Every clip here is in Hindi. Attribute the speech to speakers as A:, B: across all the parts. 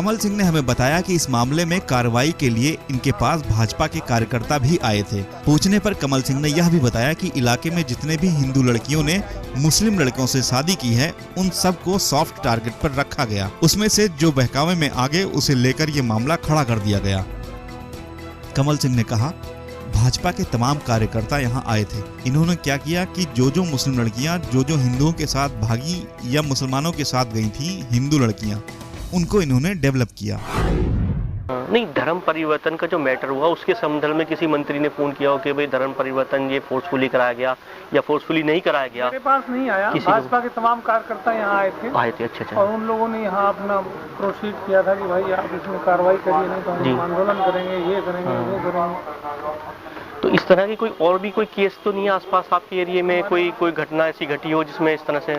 A: कमल सिंह ने हमें बताया कि इस मामले में कार्रवाई के लिए इनके पास भाजपा के कार्यकर्ता भी आए थे। पूछने पर कमल सिंह ने यह भी बताया कि इलाके में जितने भी हिंदू लड़कियों ने मुस्लिम लड़कों से शादी की है, उन सबको सॉफ्ट टारगेट पर रखा गया। उसमें से जो बहकावे में आ गए उसे लेकर ये मामला खड़ा कर दिया गया। कमल सिंह ने कहा, भाजपा के तमाम कार्यकर्ता यहाँ आए थे। इन्होंने क्या किया कि जो मुस्लिम लड़कियाँ जो हिंदुओं के साथ भागी या मुसलमानों के साथ गई थी, हिंदू लड़कियाँ, उनको इन्होंने डेवलप किया।
B: नहीं, धर्म परिवर्तन का जो मैटर हुआ उसके संदर्भ में किसी मंत्री ने फोन किया हो कि भाई धर्म परिवर्तन ये फोर्सफुली कराया गया या फोर्सफुली नहीं कराया गया?
C: मेरे पास नहीं आया। भाजपा के तमाम कार्यकर्ता यहाँ आए थे।
B: अच्छा।
C: और उन लोगों ने यहाँ अपना प्रोसीड किया था कि भाई आप इसमें कार्रवाई करिए, नहीं तो हम आंदोलन करेंगे, ये करेंगे, वो करेंगे।
B: तो इस तरह की और भी कोई केस तो नहीं है आसपास आपके एरिया में? कोई घटना ऐसी घटी हो जिसमें इस तरह से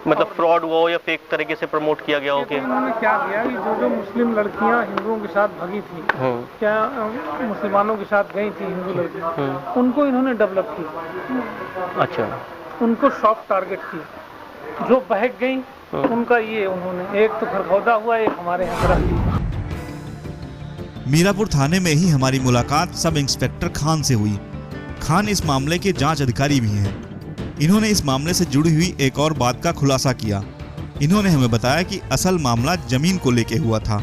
B: मतलब फ्रॉड हुआ हो या फेक तरीके से प्रमोट किया गया हो? कि
C: उन्होंने क्या किया कि जो मुस्लिम लड़कियां हिंदुओं के साथ भागी थी, क्या मुसलमानों के साथ गई थी हिंदू लड़कियां, उनको इन्होंने डेवलप किया।
B: अच्छा,
C: उनको सॉफ्ट टारगेट किया। जो बहक गई उनका ये उन्होंने एक तो खरखौदा हुआ, एक हमारे यहाँ रख दिया।
A: मीरापुर थाने में ही हमारी मुलाकात सब इंस्पेक्टर खान से हुई। खान इस मामले के जांच अधिकारी भी हैं। इन्होंने इस मामले से जुड़ी हुई एक और बात का खुलासा किया। इन्होंने हमें बताया कि असल मामला जमीन को लेके हुआ था।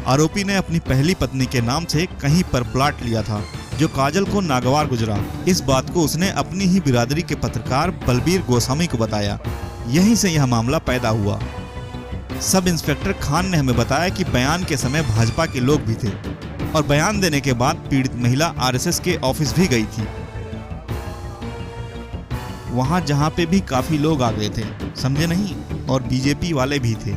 A: आरोपी ने अपनी पहली पत्नी के नाम से कहीं पर प्लाट लिया था, जो काजल को नागवार गुजरा। इस बात को उसने अपनी ही बिरादरी के पत्रकार बलबीर गोस्वामी को बताया। यहीं से यह मामला पैदा हुआ। सब इंस्पेक्टर खान ने हमें बताया कि बयान के समय भाजपा के लोग भी थे और बयान देने के बाद पीड़ित महिला आरएसएस के ऑफिस भी गई थी। वहां जहां पे भी काफी लोग आ गए थे, समझे नहीं, और बीजेपी वाले भी थे,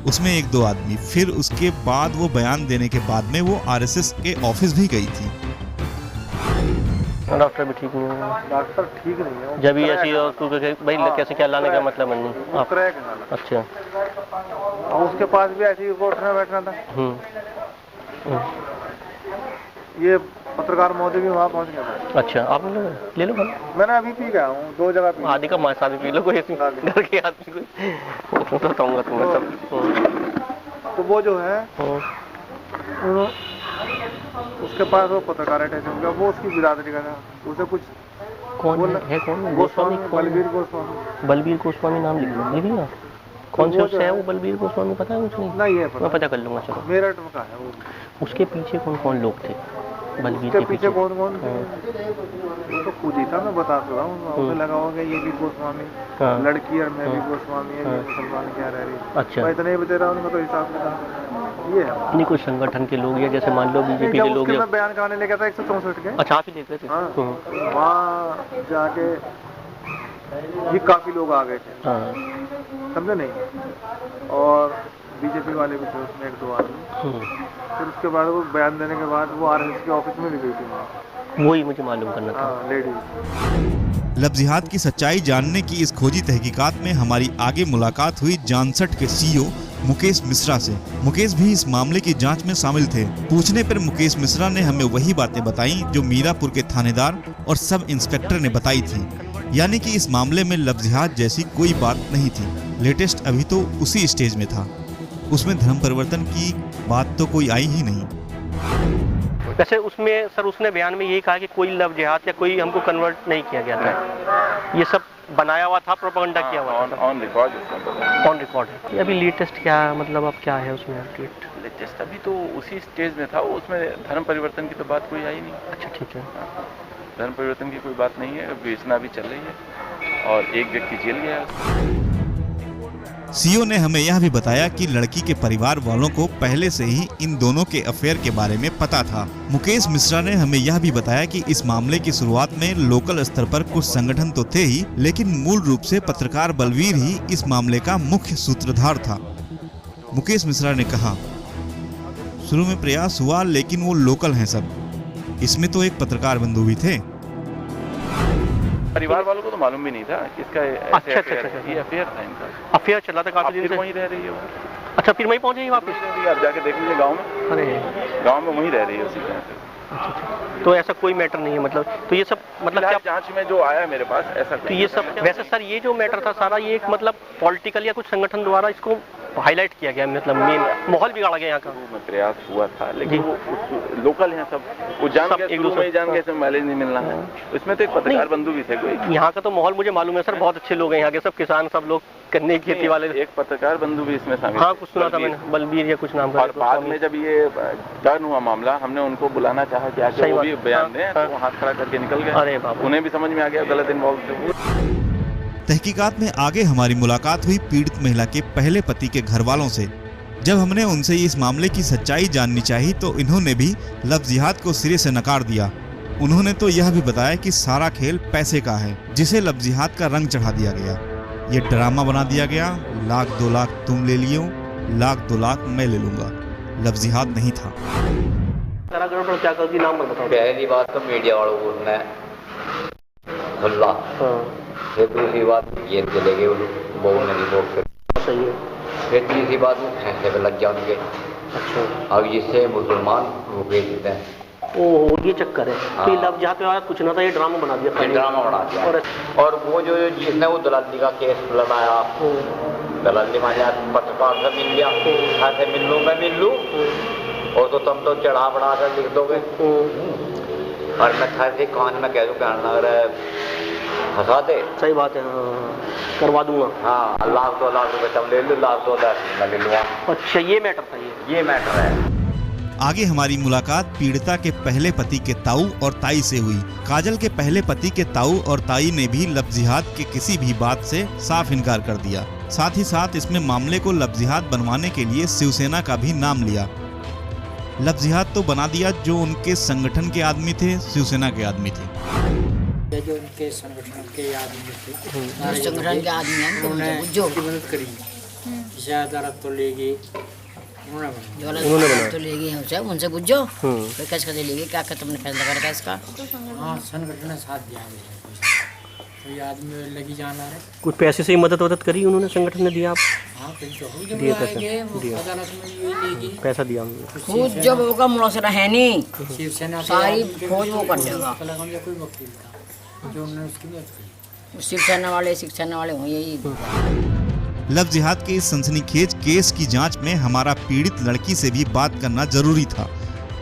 A: उसमें 1-2 आदमी। फिर उसके बाद वो बयान देने के बाद में वो आरएसएस के ऑफिस भी गई थी।
B: डॉक्टर भी ठीक नहीं है।
C: डॉक्टर ठीक नहीं है
B: जब ऐसी भाई कैसे क्या लाने का मतलब नहीं। अच्छा,
C: उसके पास भी ऐसे ही उठना बैठना था। ये पत्रकार महोदय भी वहाँ पहुँच गया था।
B: अच्छा, आपने ले लो।
C: मैंने अभी पी गया हूँ, 2 जगह पी।
B: आदि का मास आदमी पी लो, कोई घर के आदमी को बताऊंगा तुम्हें सब।
C: तो वो जो है उसके पास वो पत्रकार अटैच हो गया, वो उसकी बिरादरी का था। उसे कुछ
B: कौन है गोस्वामी? बलबीर गोस्वामी नाम लिख लो। कौन से उससे है वो बलबीर गोस्वामी, पता है कुछ नहीं?
C: नहीं है,
B: मैं पता कर लूंगा। चलो,
C: मेरठ में का है वो।
B: उसके पीछे कौन लोग थे? बलबीर
C: के पीछे कौन थे? वो तो खुद ही था, मैं बता रहा हूँ। उसे लगा होगा ये भी गोस्वामी लड़की और मैं भी गोस्वामी है, मुसलमान क्या रह रही है।
B: अच्छा,
C: इतना ही बता रहा हूँ, उनका तो हिसाब किताब ये है।
B: नहीं, कोई संगठन के लोग या जैसे मान लो बीजेपी के लोग।
C: मैं बयान कराने लेके था 164 के।
B: अच्छा, आप ही देख रहे थे?
C: वहाँ जाके भी काफी लोग आ गए थे, समझे नहीं, और बीजेपी वाले भी थे उसमें 1-2 आदमी। फिर उसके बाद वो बयान देने के बाद वो आरएसएस के ऑफिस में भी गई थी।
B: वही मुझे मालूम करना था।
C: लेडीज।
A: लफ्जियात की सच्चाई जानने की इस खोजी तहकीकात में हमारी आगे मुलाकात हुई जानसठ के सीईओ मुकेश मिश्रा से। मुकेश भी इस मामले की जांच में शामिल थे। पूछने पर मुकेश मिश्रा ने हमें वही बातें बताई जो मीरापुर के थानेदार और सब इंस्पेक्टर ने बताई थी, यानी कि इस मामले में लफ्जियात जैसी कोई बात नहीं थी। लेटेस्ट अभी तो उसी स्टेज में था, उसमें धर्म परिवर्तन की बात तो कोई आई ही नहीं।
B: वैसे उसमें सर उसने बयान में यही कहा कि कोई लव जिहाद या कोई हमको कन्वर्ट नहीं किया गया था, ये सब बनाया हुआ था, प्रोपेगेंडा किया हुआ था।
C: ऑन रिकॉर्ड
B: है। अभी लेटेस्ट क्या मतलब अब क्या है उसमें अपडेट?
D: लेटेस्ट अभी तो उसी स्टेज में था, उसमें धर्म परिवर्तन की तो बात कोई आई नहीं।
B: अच्छा, ठीक है।
D: धर्म परिवर्तन की कोई बात नहीं है। बेचना भी चल रही है और एक व्यक्ति जेल गया है।
A: सीईओ ने हमें यह भी बताया कि लड़की के परिवार वालों को पहले से ही इन दोनों के अफेयर के बारे में पता था। मुकेश मिश्रा ने हमें यह भी बताया कि इस मामले की शुरुआत में लोकल स्तर पर कुछ संगठन तो थे ही, लेकिन मूल रूप से पत्रकार बलवीर ही इस मामले का मुख्य सूत्रधार था। मुकेश मिश्रा ने कहा, शुरू में प्रयास हुआ लेकिन वो लोकल हैं सब, इसमें तो एक पत्रकार बंधु भी थे।
D: परिवार वालों को तो मालूम भी नहीं था कि इसका
B: अच्छा,
D: ये अफेयर था इनका।
B: अफेयर चला था काफी दिन से।
D: वहीं रह रही है वो।
B: अच्छा, फिर वहीं पहुंच गई वापस?
D: आप जाके देख लीजिए गाँव में।
B: अरे,
D: गाँव में वहीं रह रही है उसी जगह पे।
B: अच्छा, तो ऐसा कोई मैटर नहीं है मतलब? तो ये सब मतलब क्या
D: जांच में जो आया मेरे पास ऐसा?
B: तो ये सब वैसे सर ये जो मैटर था सारा ये एक मतलब पॉलिटिकल या कुछ संगठन द्वारा इसको हाईलाइट किया गया, मतलब मेन माहौल बिगाड़ा गया यहाँ का।
D: में प्रयास हुआ था, लेकिन वो लोकल हैं सब, वो जान
B: सब
D: गए,
B: एक
D: शुरू में ही
B: दूसरे-
D: जान गए इसमें माइलेज नहीं मिलना है। इसमें तो एक पत्रकार बंधु भी थे कोई,
B: यहाँ का तो माहौल मुझे मालूम है सर, बहुत अच्छे लोग हैं यहाँ के, सब किसान, सब लोग करने की खेती वाले।
D: एक पत्रकार बंधु भी इसमें शामिल
B: हाँ
D: थे,
B: कुछ सुना था
D: बलबीर।
B: मैंने, बलबीर या कुछ नाम का।
D: और बाद में जब ये टर्न हुआ मामला, हमने उनको बुलाना चाहा कि आके
B: सही
D: वो
B: बात,
D: भी बयान
B: हाँ,
D: दें,
B: हाँ।
D: तो वो हाथ खड़ा करके निकल गए।
B: अरे बाप रे।
D: उन्हें भी समझ में आ गया गलत इन्वॉल्व थे।
A: तहकीकात में आगे हमारी मुलाकात हुई पीड़ित महिला के पहले पति के घर वालों से। जब हमने उनसे इस मामले की सच्चाई जाननी चाही तो इन्होंने भी लव जिहाद को सिरे से नकार दिया। उन्होंने तो यह भी बताया कि सारा खेल पैसे का है, जिसे लव जिहाद का रंग चढ़ा दिया गया। ये ड्रामा बना दिया गया, 1,00,000 2 लाख तुम ले लियो, 1,00,000 2 लाख मैं ले लूंगा। लव जिहाद नहीं था।
B: सारा गड़बड़ क्या कर दी, नाम मत बताओ।
E: पहली बात तो मीडिया वालों को उसने खुल्ला, फिर दूसरी बात ये चले गए बहू ने रिपोर्ट कर,
B: सही है।
E: फिर तीसरी बात वो फैसले पे लग जाएंगे।
B: अच्छा,
E: अब जिससे मुसलमान रुके देते हैं,
B: ओहो ये चक्कर है।
E: हाँ।
B: तो ये लव जिहाद पे कुछ ना था, ये ड्रामा बना दिया।
E: ये ड्रामा बना दिया। और वो जो जिसने वो दलाली का केस लड़ाया, दलाली माने पत्रकार से मिल गया, ऐसे मिल लूँ मैं मिल लूँ, और तो तुम तो चढ़ा बढ़ा कर लिख दोगे, और मैं था से कान में कह दूँ कहना लग रहा है फंसा दे।
B: सही बात है, हाँ, करवा दूंगा।
E: हाँ, 1,00,000 2 लाख रुपए तुम ले लो, 1,00,000 2 लाख मैं ले लूँगा।
B: अच्छा ये मैटर था,
E: ये मैटर है।
A: आगे हमारी मुलाकात पीड़िता के पहले पति के ताऊ और ताई से हुई। काजल के पहले पति के ताऊ और ताई ने भी लव जिहाद के किसी भी बात से साफ इनकार कर दिया। साथ ही साथ इसमें मामले को लव जिहाद बनवाने के लिए शिवसेना का भी नाम लिया। लव जिहाद तो बना दिया जो उनके संगठन के आदमी थे, शिवसेना के आदमी थे।
F: जो उनके संगठन के आदमी थे,
G: संगठन के आदमी हैं,
F: उन्होंने
G: जो
F: उसकी मदद करी, जैसे अदालत तो लेगी, उन्होंने
G: जो तो लेगी हमसे, उनसे पूछो फिर कैसे लेगी, क्या क्या तुमने फैसला करा था इसका।
F: हाँ संगठन ने साथ दिया है। कोई आदमी लगी जाना है,
B: कुछ पैसे से ही मदद करी उन्होंने, संगठन ने दिया। आप
F: हाँ फिर तो हो जब
B: दिए पैसे,
F: आएंगे वो
B: दिए।
F: अदालत में ये लेगी।
B: पैसा दिया उन्होंने।
G: खुद जब होगा मुनासरा है नहीं,
F: शिवसेना के
G: सारी
F: आदमी के
G: फौज वो कर
F: वकील
G: देगा।
F: का लगा, कोई वकील था जो उन्होंने उसकी मदद करी।
G: शिवसेना वाले हों यही।
A: लव जिहाद के इस सनसनीखेज केस की जांच में हमारा पीड़ित लड़की से भी बात करना जरूरी था,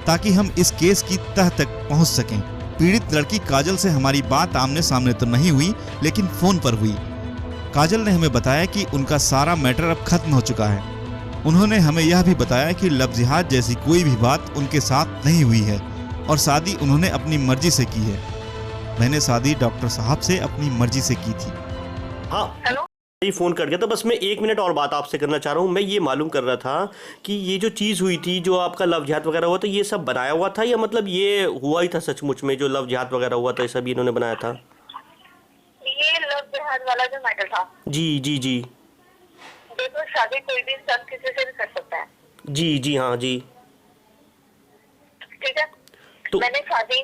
A: ताकि हम इस केस की तह तक पहुंच सकें। पीड़ित लड़की काजल से हमारी बात आमने सामने तो नहीं हुई, लेकिन फोन पर हुई। काजल ने हमें बताया कि उनका सारा मैटर अब खत्म हो चुका है। उन्होंने हमें यह भी बताया कि लव जिहाद जैसी कोई भी बात उनके साथ नहीं हुई है और शादी उन्होंने अपनी मर्जी से की है। मैंने शादी डॉक्टर साहब से अपनी मर्जी से की थी।
H: हाँ ये फ़ोन कर गया, तो बस मैं 1 मिनट और बात आपसे करना चाह रहा हूँ। मैं ये मालूम कर रहा था कि ये जो चीज़ हुई थी, जो आपका लव जिहाद वगैरह हुआ था, ये सब बनाया हुआ था या मतलब ये हुआ ही था सचमुच में, जो लव जिहाद वगैरह हुआ था ये सब इन्होंने बनाया था?
I: ये लव जिहाद वाला जो मैटर था,
H: जी जी जी
I: देखो शादी कोई भी इंसान किसी से भी कर सकता है।
H: जी जी हाँ जी।
I: ठीक है,
H: तो
I: मैंने शादी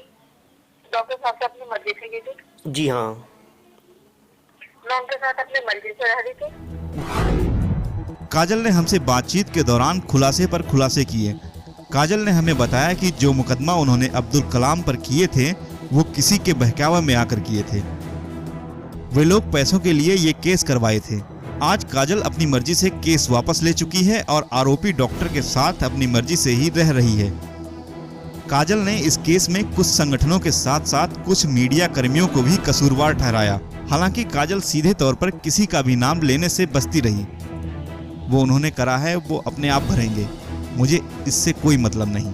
I: डॉक्टर साहब से अपनी मर्जी से की थी।
H: जी हाँ,
I: मैं उनके साथ अपनी मर्जी से रह रही थी।
A: काजल ने हमसे बातचीत के दौरान खुलासे पर खुलासे किए। काजल ने हमें बताया कि जो मुकदमा उन्होंने अब्दुल कलाम पर किए थे, वो किसी के बहकावे में आकर किए थे। वे लोग पैसों के लिए ये केस करवाए थे। आज काजल अपनी मर्जी से केस वापस ले चुकी है और आरोपी डॉक्टर के साथ अपनी मर्जी से ही रह रही है। काजल ने इस केस में कुछ संगठनों के साथ साथ कुछ मीडिया कर्मियों को भी कसूरवार ठहराया। हालांकि काजल सीधे तौर पर किसी का भी नाम लेने से बचती रही। वो उन्होंने करा है वो अपने आप भरेंगे, मुझे इससे कोई मतलब नहीं।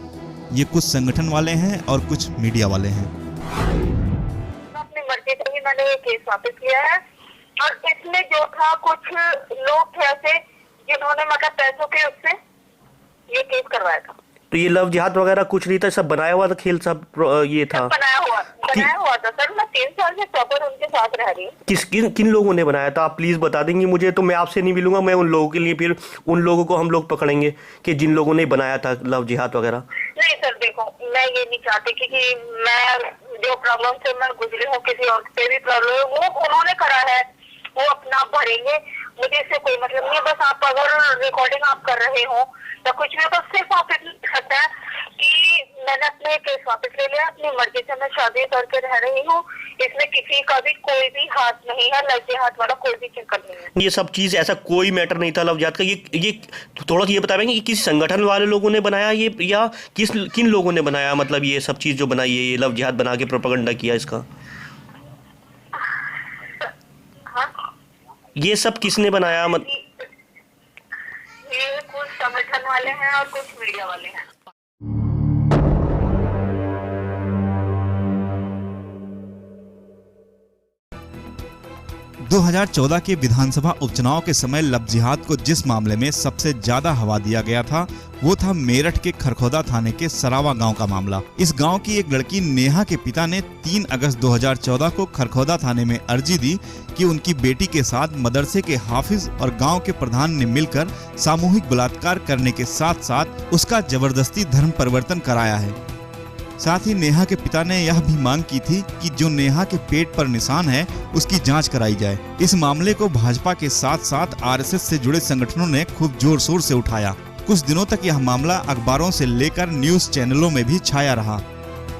A: ये कुछ संगठन वाले हैं और कुछ मीडिया वाले हैं।
I: अपनी मर्जी से ही मैंने ये केस वापस किया है। और इसमें जो था, कुछ लोग थे ऐसे जिन्होंने मतलब पैसों के उससे ये केस करवाया था।
H: तो ये लव जिहाद वगैरह कुछ नहीं था, सब बनाया हुआ था खेल, सब ये था।
I: बनाया हुआ था सर। मैं 3 साल से प्रॉपर उनके साथ रह रही हूँ।
H: किन लोगों ने बनाया था, आप प्लीज बता देंगे मुझे? तो मैं आपसे नहीं मिलूंगा, मैं उन लोगों के लिए, फिर उन लोगों को हम लोग पकड़ेंगे कि जिन लोगों ने बनाया था लव जिहाद वगैरह।
I: नहीं सर, देखो मैं ये नहीं चाहती कि मैं जो प्रॉब्लम से मैं गुजरी हूँ, किसी और से भी प्रॉब्लम वो उन्होंने करा है, वो अपना भरेंगे। मुझे इससे कोई मतलब नहीं है। बस आप अगर रिकॉर्डिंग आप कर रहे हो या कुछ भी, तो सिर्फ आप इतना लिख सकते हैं कि मैंने अपने केस वापस ले लिया, अपनी मर्जी से मैं शादी करके रह रही हूँ, इसमें किसी का भी कोई भी हाथ नहीं है, लज्जे हाथ वाला कोई भी चक्कर नहीं है।
H: ये सब चीज़ ऐसा कोई मैटर नहीं था लव जिहाद का। ये थोड़ा सा ये बता पाएंगे कि किस संगठन वाले लोगों ने बनाया ये, या किन लोगों ने बनाया, मतलब ये सब चीज़ जो बनाई है, ये लव जिहाद बना के प्रोपेगेंडा किया इसका, ये सब किसने बनाया?
I: ये कुछ संगठन वाले हैं और कुछ मीडिया वाले हैं।
A: 2014 के विधानसभा उपचुनाव के समय लव जिहाद को जिस मामले में सबसे ज्यादा हवा दिया गया था वो था मेरठ के खरखोदा थाने के सरावा गांव का मामला। इस गांव की एक लड़की नेहा के पिता ने 3 अगस्त 2014 को खरखोदा थाने में अर्जी दी कि उनकी बेटी के साथ मदरसे के हाफिज और गांव के प्रधान ने मिलकर सामूहिक बलात्कार करने के साथ साथ उसका जबरदस्ती धर्म परिवर्तन कराया है। साथ ही नेहा के पिता ने यह भी मांग की थी कि जो नेहा के पेट पर निशान है उसकी जांच कराई जाए। इस मामले को भाजपा के साथ साथ आरएसएस से जुड़े संगठनों ने खूब जोर शोर से उठाया। कुछ दिनों तक यह मामला अखबारों से लेकर न्यूज चैनलों में भी छाया रहा।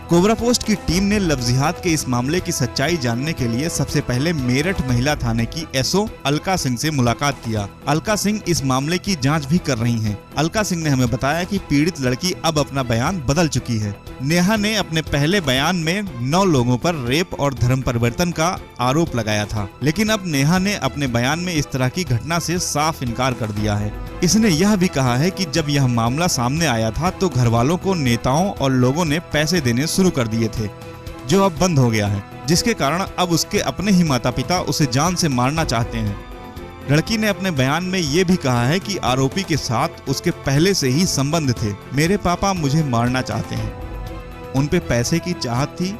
A: कोबरा पोस्ट की टीम ने लव जिहाद के इस मामले की सच्चाई जानने के लिए सबसे पहले मेरठ महिला थाने की एसओ अलका सिंह से मुलाकात किया। अलका सिंह इस मामले की जांच भी कर रही हैं। अलका सिंह ने हमें बताया कि पीड़ित लड़की अब अपना बयान बदल चुकी है। नेहा ने अपने पहले बयान में 9 लोगों पर रेप और धर्म परिवर्तन का आरोप लगाया था, लेकिन अब नेहा ने अपने बयान में इस तरह की घटना से साफ इनकार कर दिया है। इसने यह भी कहा है कि जब यह मामला सामने आया था तो घर वालों को नेताओं और लोगों ने पैसे देने शुरू कर दिए थे, जो अब बंद हो गया है, जिसके कारण अब उसके अपने ही माता पिता उसे जान से मारना चाहते हैं। लड़की ने अपने बयान में ये भी कहा है कि आरोपी के साथ उसके पहले से ही संबंध थे। मेरे पापा मुझे मारना चाहते हैं। उन पे पैसे की चाहत थी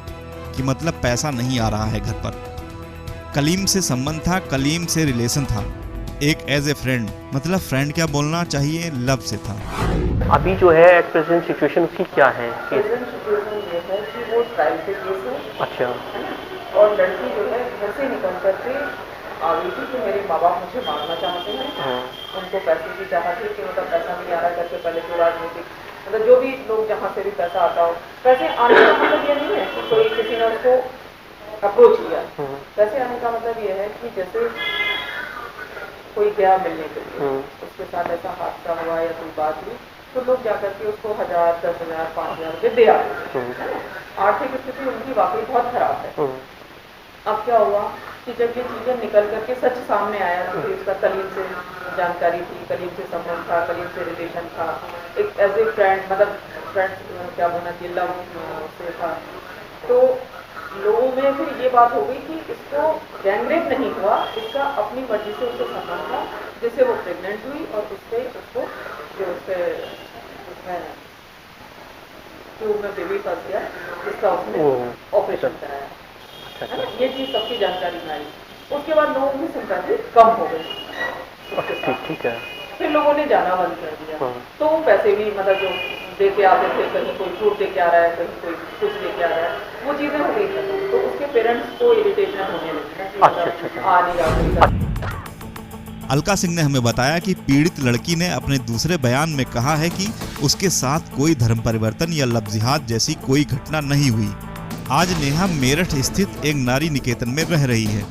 A: कि मतलब पैसा नहीं आ रहा है घर पर। कलीम से संबंध था, कलीम से रिलेशन था, एक एज ए फ्रेंड, मतलब फ्रेंड क्या बोलना चाहिए, लव से था।
B: अभी जो है एट प्रेजेंट सिचुएशन उसकी क्या है?
C: प्रेजेंट सिचुएशन ये है कि वो ट्रायल पे केस है।
B: अच्छा।
C: और लड़की जो है घर से निकल करके आ गई थी कि मेरे माँ बाप मुझे मारना चाहते हैं। उनको पैसे की चाहत थी कि मतलब पैसा नहीं आ रहा करके, पहले जो राजनीतिक मतलब जो भी लोग जहाँ से भी पैसा आता हो, पैसे आने का मतलब ये नहीं है कि कोई किसी ने उसको अप्रोच किया। पैसे आने का मतलब ये है कि जैसे कोई गया मिलने के लिए, उसके साथ ऐसा हादसा हुआ या कोई बात हुई तो लोग जाकर के उसको 1000, 10,000, 5,000 रुपये दे आते हैं। आर्थिक स्थिति उनकी वाकई बहुत खराब है। अब क्या हुआ कि जब ये चीजें निकल करके सच सामने आया कि उसका कलीम से जानकारी थी, कलीम से संबंध था, कलीम से रिलेशन था, एक एज ए फ्रेंड, मतलब फ्रेंड क्या बोलना चाहिए, लव से था, तो लोगों में फिर ये बात हो गई कि इसको गैंगरेप नहीं हुआ, इसका अपनी मर्जी से उससे संबंध था, जिससे वो प्रेग्नेंट हुई और उससे उसको जो उससे उसमें ट्यूब में बेबी फंस गया, जिसका उसने ऑपरेशन कराया। ये चीज सबकी जानकारी में आई। उसके बाद लोगों की संख्या कम हो गई।
B: ठीक है।
C: फिर लोगों ने जाना बंद कर दिया। तो पैसे भी मतलब जो दे के आते थे, कहीं कोई फ्रूट दे के आ रहा है, कहीं कोई कुछ दे के आ रहा है, वो चीजें हो गई खत्म। तो उसके पेरेंट्स को इरिटेशन होने लगी। अच्छा। आ नहीं रहा।
A: अलका सिंह ने हमें बताया कि पीड़ित लड़की ने अपने दूसरे बयान में कहा है कि उसके साथ कोई धर्म परिवर्तन या लव जिहाद जैसी कोई घटना नहीं हुई। आज नेहा मेरठ स्थित एक नारी निकेतन में रह रही है।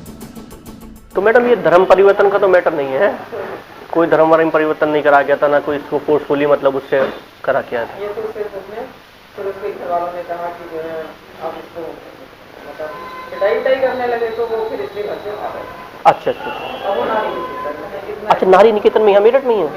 B: तो मैडम ये धर्म परिवर्तन का तो मैटर नहीं है, कोई धर्म परिवर्तन नहीं करा गया था, ना कोई इसको फोर्सफुली मतलब उससे करा किया था।
C: ये तो सिर्फ उसने फिर उसके घर वालों ने कहा कि जो है आप इसको मतलब पिटाई करने लगे, तो वो फिर इसलिए घर से आ गए।
B: अच्छा।
C: अब वो नारी निकेतन में है।
B: अच्छा, नारी निकेतन में यहाँ मेरठ में ही है।